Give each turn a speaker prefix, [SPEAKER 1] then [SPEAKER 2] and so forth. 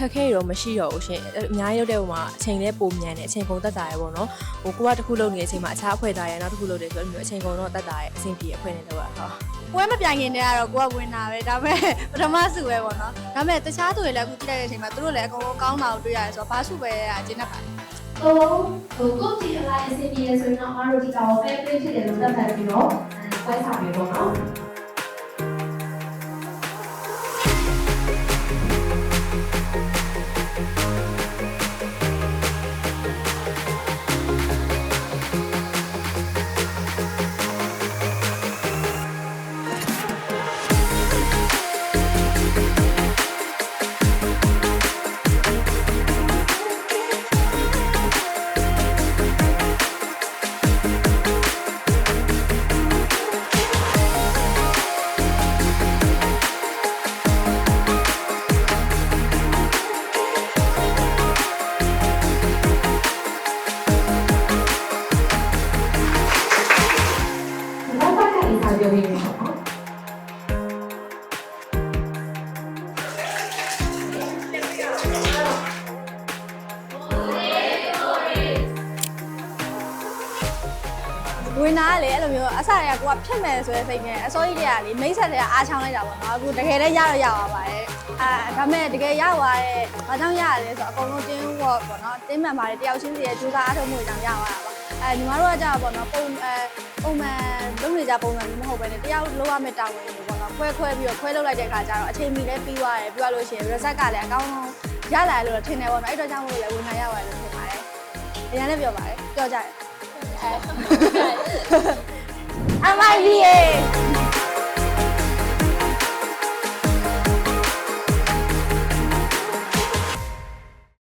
[SPEAKER 1] က်ခဲရောမရှိတော့ဘူးရှင်အများကြီးလုပ်တဲ့ဟိုမှာအချိန်လေးပုံမြန်နေအချိန်ကုန်တက်တာရယ်ပေါ့နော်ဟိုကိုကတစ်ခုလုပ်နေတဲ့အချိန်မှာအခြားအဖွဲ့သားရယ်နောက်တစ်ခုလုပ်တယ်ဆိုတော့အချိန်ကုန်တော့တက်တာရယ်အဆင်ပြေအဖွဲ့နေတော့ဟုတ်
[SPEAKER 2] ပွဲမပြိုင်ခင်တည်းကတော့ကိုကဝင်တာပဲဒါပေမဲ့ပထမစုပဲပေါ့နော်ဒါပေမဲ့တခြားသူတွေလည်းအခုကြည့်လိုက်တဲ့အချိန်မှာသူတို့လည်းအကုန်လုံးကောင်းတာကိုတွေ့ရတယ်ဆိုတော့ဘာစုပဲအကျဉ်းနဲ့ပါတယ်
[SPEAKER 3] ကိုကြည့်ရတဲ့အစီအပြေဆိုရင်တော့အားတို့ဒီကောင် fair play ဖြစ်တယ်လို့သတ်မှတ်ပြီးတော့ပွဲစားပြီပေါ့နော်ပြောပြီးပြီပေါ့နော်
[SPEAKER 2] ဝင်နာကလေအဲ့လိုမျိုးအစတည်းကကိုကဖြစ်မယ်ဆိုတဲ့စိတ်နဲ့အစိုးရတွေကလေမိတ်ဆက်တွေကအားချောင်းလိုက်တာပေါ့နော်အခုတကယ်လည်းရတော့ရပါပါတယ်ဒါပေမဲ့တကယ်ရသွားတဲ့ဘာကြောင့်ရရလဲဆိုတော့အကုန်လုံးတင်းဝေါ့ပေါ့နော်တင်းမှန်ပါတယ်တယောက်ချင်းစီရဲ့ကြိုးစားအားထုတ်မှုကြောင့်ရသွားတာပါညီမတို့ကကြာပေါ့နော်ပုံမှန်လုပ်နေကြပုံစံမျိုးမဟုတ်ဘဲနဲ့တယောက်လောက်ရမယ့်တာဝန်တွေပေါ့နော်ခွဲပြီးတော့ခွဲလုပ်လိုက်တဲ့အခါကျတော့အချိန်မီလည်းပြီးသွားတယ်ပြီးသွားလို့ရှိရင် result ကလည်းအကောင်းဆုံးရလာလို့ထင်တယ်ပေါ့နော်အဲ့တော့ကြောင့်မို့လို့လည်းဝင်လာရပါတယ်လို့ထင်ပါတယ်။အရင်လည်းပြောပါတယ်ပြောကြတယ်။အမိုင်ကြီး